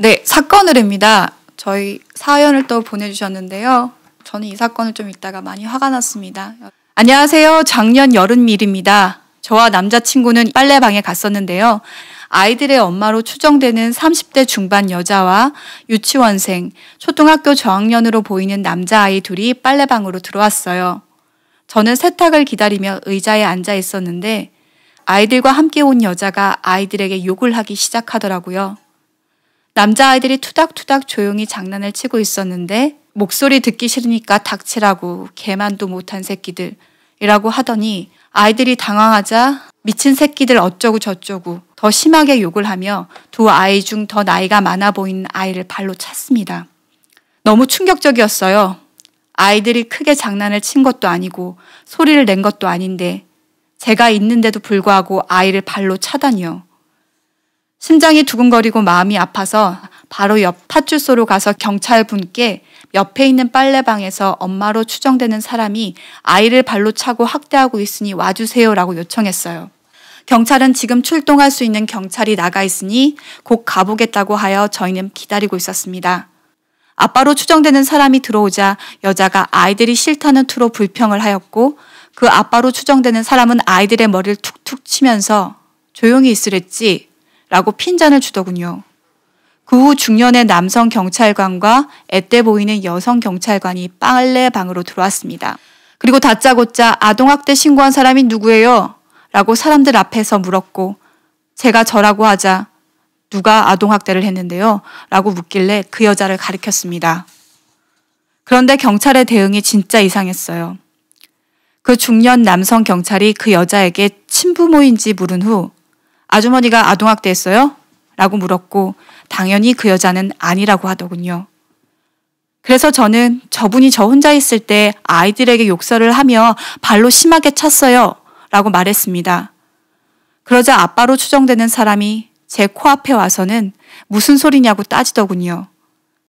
네, 사건 의뢰입니다. 저희 사연을 또 보내주셨는데요. 저는 이 사건을 좀 읽다가 많이 화가 났습니다. 안녕하세요. 작년 여름 일입니다. 저와 남자친구는 빨래방에 갔었는데요. 아이들의 엄마로 추정되는 30대 중반 여자와 유치원생, 초등학교 저학년으로 보이는 남자아이 둘이 빨래방으로 들어왔어요. 저는 세탁을 기다리며 의자에 앉아 있었는데 아이들과 함께 온 여자가 아이들에게 욕을 하기 시작하더라고요. 남자아이들이 투닥투닥 조용히 장난을 치고 있었는데 목소리 듣기 싫으니까 닥치라고 개만도 못한 새끼들이라고 하더니 아이들이 당황하자 미친 새끼들 어쩌고 저쩌고 더 심하게 욕을 하며 두 아이 중 더 나이가 많아 보이는 아이를 발로 찼습니다. 너무 충격적이었어요. 아이들이 크게 장난을 친 것도 아니고 소리를 낸 것도 아닌데 제가 있는데도 불구하고 아이를 발로 차다니요. 심장이 두근거리고 마음이 아파서 바로 옆 파출소로 가서 경찰분께 옆에 있는 빨래방에서 엄마로 추정되는 사람이 아이를 발로 차고 학대하고 있으니 와주세요라고 요청했어요. 경찰은 지금 출동할 수 있는 경찰이 나가 있으니 곧 가보겠다고 하여 저희는 기다리고 있었습니다. 아빠로 추정되는 사람이 들어오자 여자가 아이들이 싫다는 투로 불평을 하였고 그 아빠로 추정되는 사람은 아이들의 머리를 툭툭 치면서 조용히 있으랬지 라고 핀잔을 주더군요. 그 후 중년의 남성 경찰관과 앳돼 보이는 여성 경찰관이 빨래방으로 들어왔습니다. 그리고 다짜고짜 아동학대 신고한 사람이 누구예요? 라고 사람들 앞에서 물었고 제가 저라고 하자 누가 아동학대를 했는데요? 라고 묻길래 그 여자를 가리켰습니다. 그런데 경찰의 대응이 진짜 이상했어요. 그 중년 남성 경찰이 그 여자에게 친부모인지 물은 후 아주머니가 아동학대했어요? 라고 물었고 당연히 그 여자는 아니라고 하더군요. 그래서 저는 저분이 저 혼자 있을 때 아이들에게 욕설을 하며 발로 심하게 찼어요. 라고 말했습니다. 그러자 아빠로 추정되는 사람이 제 코앞에 와서는 무슨 소리냐고 따지더군요.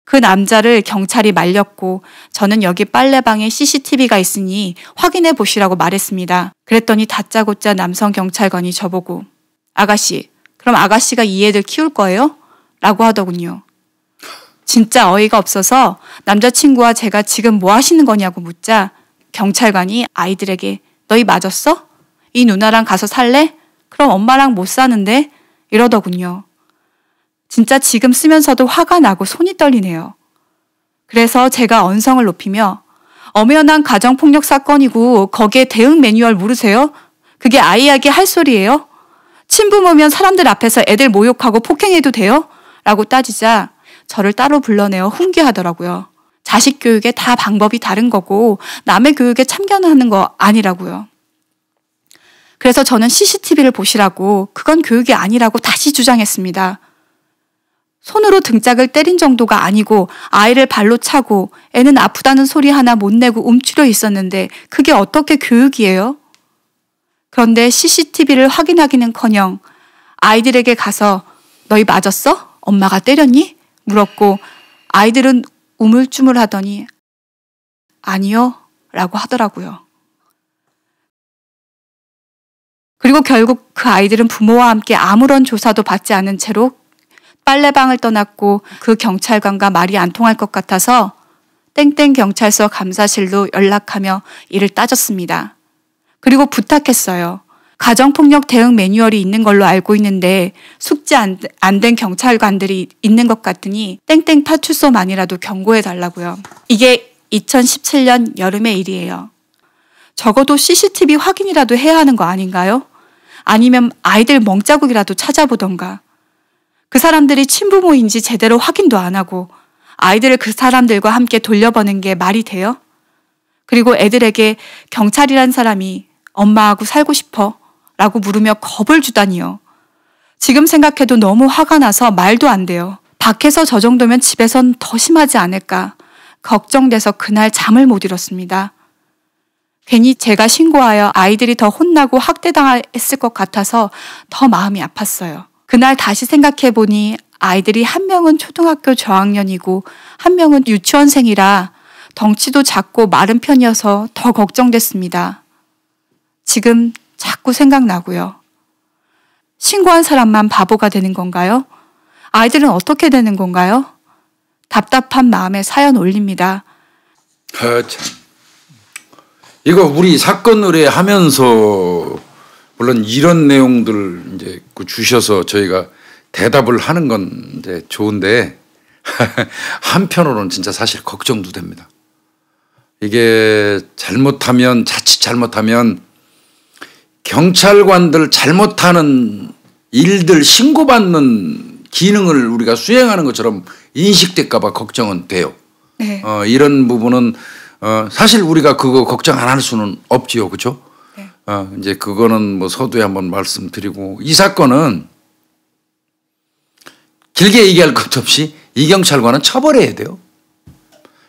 그 남자를 경찰이 말렸고 저는 여기 빨래방에 CCTV가 있으니 확인해 보시라고 말했습니다. 그랬더니 다짜고짜 남성 경찰관이 저보고 아가씨, 그럼 아가씨가 이 애들 키울 거예요? 라고 하더군요. 진짜 어이가 없어서 남자친구와 제가 지금 뭐 하시는 거냐고 묻자 경찰관이 아이들에게 너희 맞았어? 이 누나랑 가서 살래? 그럼 엄마랑 못 사는데? 이러더군요. 진짜 지금 쓰면서도 화가 나고 손이 떨리네요. 그래서 제가 언성을 높이며 엄연한 가정폭력 사건이고 거기에 대응 매뉴얼 모르세요? 그게 아이에게 할 소리예요? 친부모면 사람들 앞에서 애들 모욕하고 폭행해도 돼요? 라고 따지자 저를 따로 불러내어 훈계하더라고요. 자식 교육에 다 방법이 다른 거고 남의 교육에 참견하는 거 아니라고요. 그래서 저는 CCTV를 보시라고 그건 교육이 아니라고 다시 주장했습니다. 손으로 등짝을 때린 정도가 아니고 아이를 발로 차고 애는 아프다는 소리 하나 못 내고 움츠려 있었는데 그게 어떻게 교육이에요? 그런데 CCTV를 확인하기는커녕 아이들에게 가서 너희 맞았어? 엄마가 때렸니? 물었고 아이들은 우물쭈물하더니 아니요 라고 하더라고요. 그리고 결국 그 아이들은 부모와 함께 아무런 조사도 받지 않은 채로 빨래방을 떠났고 그 경찰관과 말이 안 통할 것 같아서 땡땡 경찰서 감사실로 연락하며 이를 따졌습니다. 그리고 부탁했어요. 가정폭력 대응 매뉴얼이 있는 걸로 알고 있는데 숙지 안 된 경찰관들이 있는 것 같으니 땡땡 파출소만이라도 경고해달라고요. 이게 2017년 여름의 일이에요. 적어도 CCTV 확인이라도 해야 하는 거 아닌가요? 아니면 아이들 멍자국이라도 찾아보던가. 그 사람들이 친부모인지 제대로 확인도 안 하고 아이들을 그 사람들과 함께 돌려보는 게 말이 돼요? 그리고 애들에게 경찰이란 사람이 엄마하고 살고 싶어? 라고 물으며 겁을 주다니요. 지금 생각해도 너무 화가 나서 말도 안 돼요. 밖에서 저 정도면 집에선 더 심하지 않을까 걱정돼서 그날 잠을 못 이뤘습니다. 괜히 제가 신고하여 아이들이 더 혼나고 학대당했을 것 같아서 더 마음이 아팠어요. 그날 다시 생각해보니 아이들이 한 명은 초등학교 저학년이고 한 명은 유치원생이라 덩치도 작고 마른 편이어서 더 걱정됐습니다. 지금 자꾸 생각나고요. 신고한 사람만 바보가 되는 건가요? 아이들은 어떻게 되는 건가요? 답답한 마음에 사연 올립니다. 참. 이거 우리 사건 의뢰하면서 물론 이런 내용들 이제 주셔서 저희가 대답을 하는 건 이제 좋은데 한편으로는 진짜 사실 걱정도 됩니다. 이게 잘못하면 자칫 잘못하면 경찰관들 잘못하는 일들 신고받는 기능을 우리가 수행하는 것처럼 인식될까 봐 걱정은 돼요. 네. 이런 부분은 사실 우리가 그거 걱정 안 할 수는 없지요. 그렇죠? 네. 이제 그거는 뭐 서두에 한번 말씀드리고 이 사건은 길게 얘기할 것도 없이 이 경찰관은 처벌해야 돼요.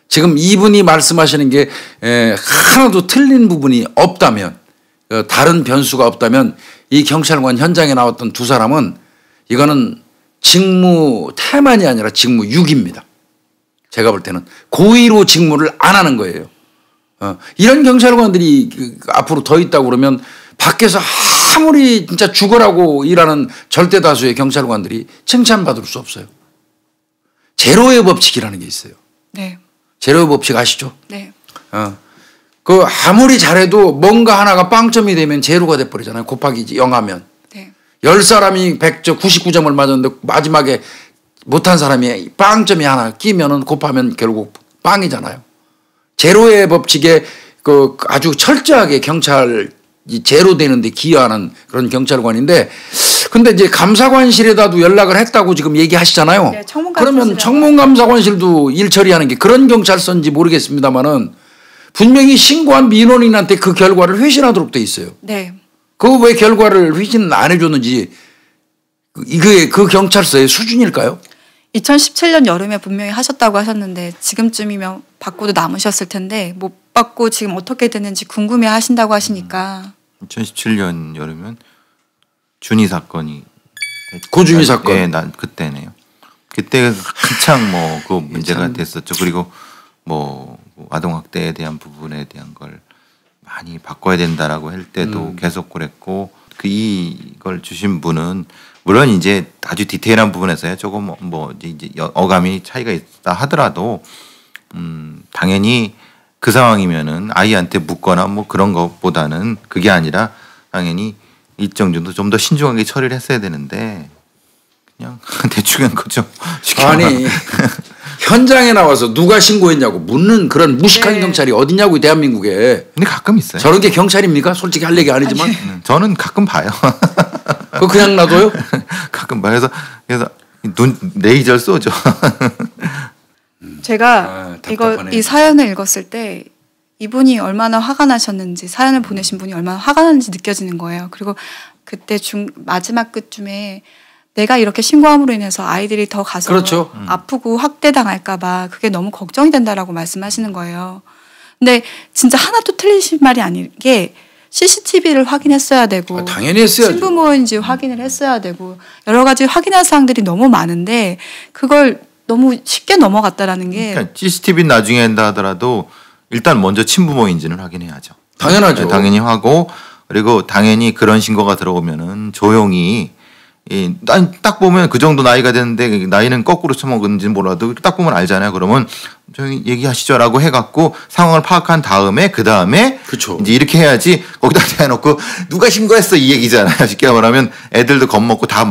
지금 이분이 말씀하시는 게 하나도 틀린 부분이 없다면 다른 변수가 없다면 이 경찰관 현장에 나왔던 두 사람은 이거는 직무 태만이 아니라 직무 유기입니다. 제가 볼 때는 고의로 직무를 안 하는 거예요. 이런 경찰관들이 앞으로 더 있다고 그러면 밖에서 아무리 진짜 죽어라고 일하는 절대 다수의 경찰관들이 칭찬받을 수 없어요. 제로의 법칙이라는 게 있어요. 네. 제로의 법칙 아시죠? 네. 그 아무리 잘해도 뭔가 하나가 빵점이 되면 제로가 돼버리잖아요. 곱하기 0하면. 네. 10사람이 99점을 맞았는데 마지막에 못한 사람이 빵점이 하나 끼면은 곱하면 결국 빵이잖아요. 제로의 법칙에 그 아주 철저하게 경찰이 제로 되는데 기여하는 그런 경찰관인데 근데 이제 감사관실에다도 연락을 했다고 지금 얘기하시잖아요. 네, 그러면 청문감사관실도 일 처리하는 게 그런 경찰서인지 모르겠습니다만은 분명히 신고한 민원인한테 그 결과를 회신하도록 돼 있어요. 네. 그 왜 결과를 회신 안 해줬는지 이게 그 경찰서의 수준일까요? 2017년 여름에 분명히 하셨다고 하셨는데 지금쯤이면 받고도 남으셨을 텐데 못 받고 지금 어떻게 됐는지 궁금해 하신다고 하시니까 2017년 여름면 준이 사건이 고준희 사건. 네, 난 그때네요. 그때 한창 뭐 그 문제가 참. 됐었죠. 그리고 뭐 아동학대에 대한 부분에 대한 걸 많이 바꿔야 된다라고 할 때도 계속 그랬고 이걸 주신 분은 물론 이제 아주 디테일한 부분에서야 조금 뭐 이제 어감이 차이가 있다 하더라도 당연히 그 상황이면은 아이한테 묻거나 뭐 그런 것보다는 그게 아니라 당연히 일정 정도 좀 더 신중하게 처리를 했어야 되는데 그냥 대충 한 거죠. 아니 현장에 나와서 누가 신고했냐고 묻는 그런 무식한 네. 경찰이 어디냐고 이 대한민국에. 근데 가끔 있어요. 저런 게 경찰입니까? 솔직히 할 얘기 아니지만. 저는 가끔 봐요. 그거 그냥 놔둬요? 가끔 봐요. 그래서 눈 레이저를 쏘죠. 제가 답답하네. 이 사연을 읽었을 때 이분이 얼마나 화가 나셨는지 사연을 보내신 분이 얼마나 화가 나는지 느껴지는 거예요. 그리고 그때 마지막 끝쯤에 내가 이렇게 신고함으로 인해서 아이들이 더 가서 그렇죠. 아프고 학대당할까 봐 그게 너무 걱정이 된다라고 말씀하시는 거예요. 근데 진짜 하나도 틀리신 말이 아닌 게 CCTV를 확인했어야 되고 당연히 했어야죠. 친부모인지 확인을 했어야 되고 여러 가지 확인할 사항들이 너무 많은데 그걸 너무 쉽게 넘어갔다라는 게 그러니까 CCTV는 나중에 한다 하더라도 일단 먼저 친부모인지는 확인해야죠. 당연하죠. 네, 당연히 하고 그리고 당연히 그런 신고가 들어오면은 조용히 딱 보면 그 정도 나이가 됐는데 나이는 거꾸로 처먹은지 몰라도 딱 보면 알잖아요. 그러면 저희 얘기하시죠라고 해갖고 상황을 파악한 다음에 그 다음에 그쵸. 이제 이렇게 해야지 거기다 대놓고 누가 신고했어 이 얘기잖아요. 쉽게 말하면 애들도 겁먹고 다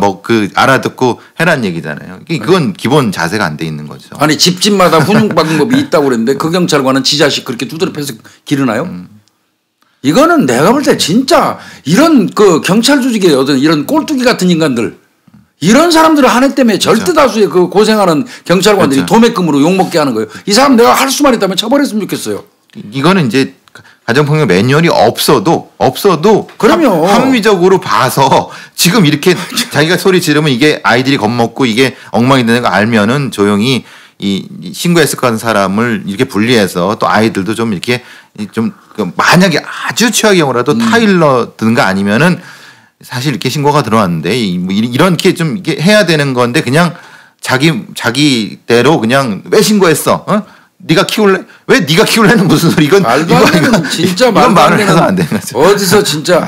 알아듣고 해란 얘기잖아요. 그건 기본 자세가 안 돼 있는 거죠. 아니 집집마다 훈육방법이 있다고 그랬는데 그 경찰관은 지 자식 그렇게 두드려 패서 기르나요? 이거는 내가 볼 때 진짜 이런 그 경찰 조직의 어떤 이런 꼴뚜기 같은 인간들 이런 사람들을 한 해 때문에 절대 다수의 그 고생하는 경찰관들이 그렇죠. 도매금으로 욕먹게 하는 거예요. 이 사람 내가 할 수만 있다면 처벌했으면 좋겠어요. 이거는 이제 가정폭력 매뉴얼이 없어도 그럼요. 합리적으로 봐서 지금 이렇게 자기가 소리 지르면 이게 아이들이 겁먹고 이게 엉망이 되는 거 알면은 조용히 이 신고했을 것 같은 사람을 이렇게 분리해서 또 아이들도 좀 이렇게 좀 만약에 아주 최악의 경우라도 타일러 드는가 아니면은 사실 이렇게 신고가 들어왔는데 뭐 이렇게 좀 이게 해야 되는 건데 그냥 자기대로 그냥 왜 신고했어? 네가 키울래? 왜 네가 키울래는 무슨 소리? 이건 말도 안 되는 진짜 이건 말도 안 말을 해서 안 되는 되는 거죠. 어디서 진짜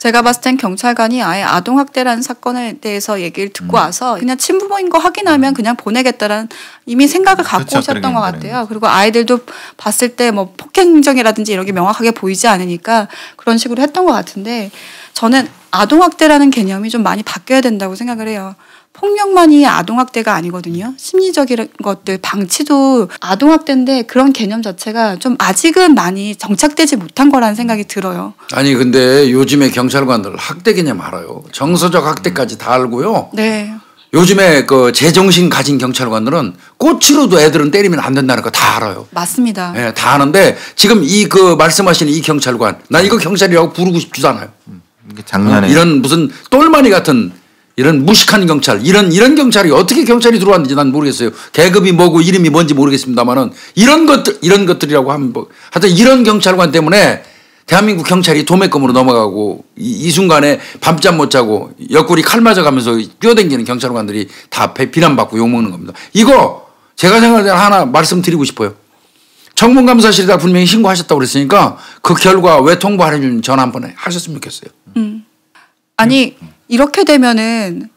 제가 봤을 땐 경찰관이 아예 아동학대라는 사건에 대해서 얘기를 듣고 와서 그냥 친부모인 거 확인하면 그냥 보내겠다라는 이미 생각을 갖고 그렇죠. 오셨던 것 같아요. 그리고 아이들도 봤을 때 뭐 폭행정이라든지 이런 게 명확하게 보이지 않으니까 그런 식으로 했던 것 같은데 저는 아동학대라는 개념이 좀 많이 바뀌어야 된다고 생각을 해요. 폭력만이 아동학대가 아니거든요. 심리적인 것들, 방치도 아동학대인데 그런 개념 자체가 좀 아직은 많이 정착되지 못한 거라는 생각이 들어요. 아니 근데 요즘에 경찰관들 학대 개념 알아요. 정서적 학대까지 다 알고요. 네. 요즘에 그 제정신 가진 경찰관들은 꼬치로도 애들은 때리면 안 된다는 거 다 알아요. 맞습니다. 예, 다 아는데 지금 이 그 말씀하시는 이 경찰관, 나 이거 경찰이라고 부르고 싶지도 않아요. 이게 작년에 이런 무슨 똘마니 같은 이런 무식한 경찰, 이런 경찰이 어떻게 경찰이 들어왔는지 난 모르겠어요. 계급이 뭐고 이름이 뭔지 모르겠습니다만은 이런 것들이라고 하면 뭐 하여튼 이런 경찰관 때문에 대한민국 경찰이 도매금으로 넘어가고 이 순간에 밤잠 못 자고 옆구리 칼 맞아가면서 뛰어다니는 경찰관들이 다 비난받고 욕먹는 겁니다. 이거 제가 생각할 때 하나 말씀드리고 싶어요. 청문감사실에다 분명히 신고하셨다고 그랬으니까 그 결과 왜 통보 안 해주는 전화 한 번 하셨으면 좋겠어요. 아니 이렇게 되면은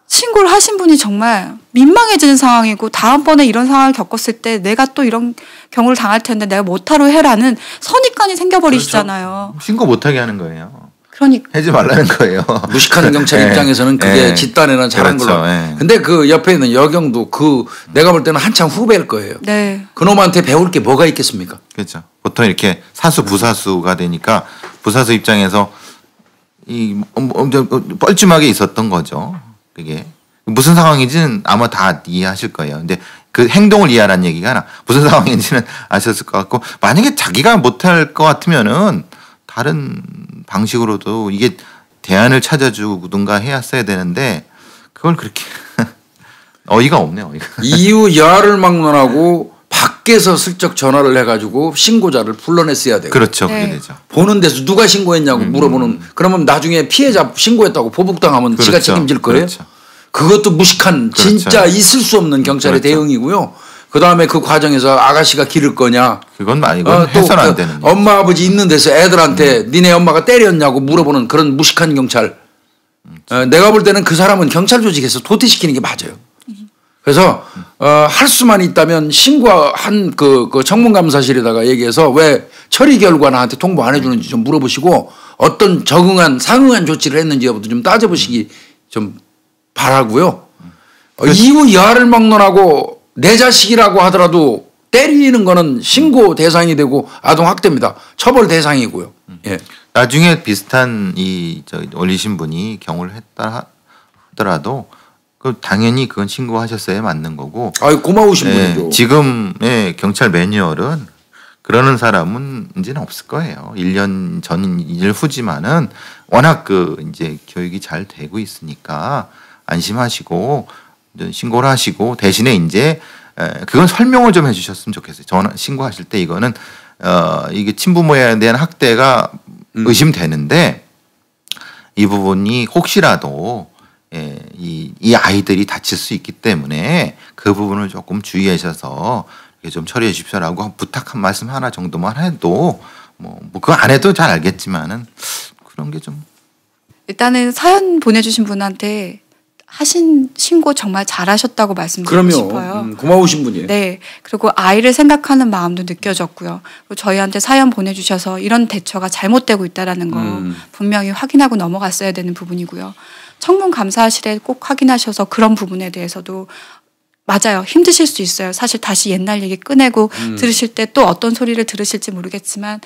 신고를 하신 분이 정말 민망해지는 상황이고 다음번에 이런 상황을 겪었을 때 내가 또 이런 경우를 당할 텐데 내가 못하러 해라는 선입관이 생겨버리시잖아요. 그렇죠. 신고 못하게 하는 거예요. 그러니까 하지 말라는 거예요. 무식한 경찰 네. 입장에서는 그게 네. 집단에는 잘한 그렇죠. 걸로. 네. 근데 그 옆에 있는 여경도 그 내가 볼 때는 한참 후배일 거예요. 네. 그놈한테 배울 게 뭐가 있겠습니까? 그렇죠. 보통 이렇게 사수 부사수가 되니까 부사수 입장에서 이 뻘쭘하게 있었던 거죠. 그게 무슨 상황인지는 아마 다 이해하실 거예요. 근데 그 행동을 이해하라는 얘기가 아니라 무슨 상황인지는 아셨을 것 같고 만약에 자기가 못할 것 같으면은 다른 방식으로도 이게 대안을 찾아주든가 해야 되는데 그걸 그렇게 어이가 없네요. 어이가. 이유 여하를 막론하고 밖에서 슬쩍 전화를 해가지고 신고자를 불러냈어야 돼요. 그렇죠. 네. 그게 되죠. 보는 데서 누가 신고했냐고 물어보는. 그러면 나중에 피해자 신고했다고 보복당하면 지가 그렇죠. 책임질 거예요. 그렇죠. 그것도 무식한 그렇죠. 진짜 있을 수 없는 경찰의 그렇죠. 대응이고요. 그다음에 그 과정에서 아가씨가 기를 거냐. 그건 이건 해서는 안 되는. 엄마 아버지 있는 데서 애들한테 니네 엄마가 때렸냐고 물어보는 그런 무식한 경찰. 내가 볼 때는 그 사람은 경찰 조직에서 도태시키는 게 맞아요. 그래서 할 수만 있다면 신고한 그 청문감사실에다가 얘기해서 왜 처리 결과 나한테 통보 안 해주는지 좀 물어보시고 어떤 상응한 조치를 했는지 여부도 좀 따져보시기 좀 바라고요. 이후 여하를 막론하고 내 자식이라고 하더라도 때리는 거는 신고 대상이 되고 아동학대입니다. 처벌 대상이고요. 예. 나중에 비슷한 올리신 분이 경우를 했다 하더라도 당연히 그건 신고하셨어야 맞는 거고. 아유 고마우신 분이죠. 지금의 경찰 매뉴얼은 그러는 사람은 이제는 없을 거예요. 1년 전, 1년 후지만은 워낙 이제 교육이 잘 되고 있으니까 안심하시고 신고를 하시고 대신에 이제 그건 설명을 좀 해주셨으면 좋겠어요. 전화 신고하실 때 이거는 이게 친부모에 대한 학대가 의심되는데 이 부분이 혹시라도 이 아이들이 다칠 수 있기 때문에 그 부분을 조금 주의하셔서 좀 처리해 주십시오라고 부탁 한 말씀 하나 정도만 해도 뭐 그거 안 해도 잘 알겠지만은 그런 게 좀 일단은 사연 보내주신 분한테 하신 신고 정말 잘하셨다고 말씀드리고 싶어요. 고마우신 분이에요. 네. 그리고 아이를 생각하는 마음도 느껴졌고요. 그리고 저희한테 사연 보내주셔서 이런 대처가 잘못되고 있다라는 거 분명히 확인하고 넘어갔어야 되는 부분이고요. 청문감사실에 꼭 확인하셔서 그런 부분에 대해서도 맞아요. 힘드실 수 있어요. 사실 다시 옛날 얘기 꺼내고 들으실 때 또 어떤 소리를 들으실지 모르겠지만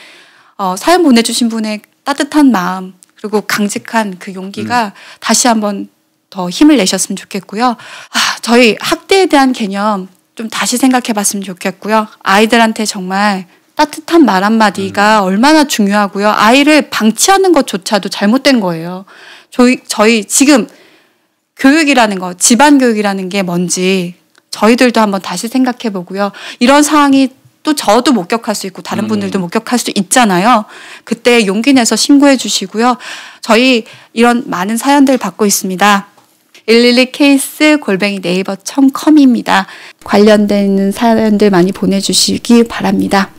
사연 보내주신 분의 따뜻한 마음 그리고 강직한 그 용기가 다시 한번 더 힘을 내셨으면 좋겠고요. 저희 학대에 대한 개념 좀 다시 생각해 봤으면 좋겠고요. 아이들한테 정말 따뜻한 말 한마디가 얼마나 중요하고요. 아이를 방치하는 것조차도 잘못된 거예요. 저희 지금 교육이라는 거, 집안 교육이라는 게 뭔지 저희들도 한번 다시 생각해 보고요. 이런 상황이 또 저도 목격할 수 있고 다른 분들도 목격할 수 있잖아요. 그때 용기 내서 신고해 주시고요. 저희 이런 많은 사연들 받고 있습니다. 112case@naver.com입니다. 관련된 사연들 많이 보내주시기 바랍니다.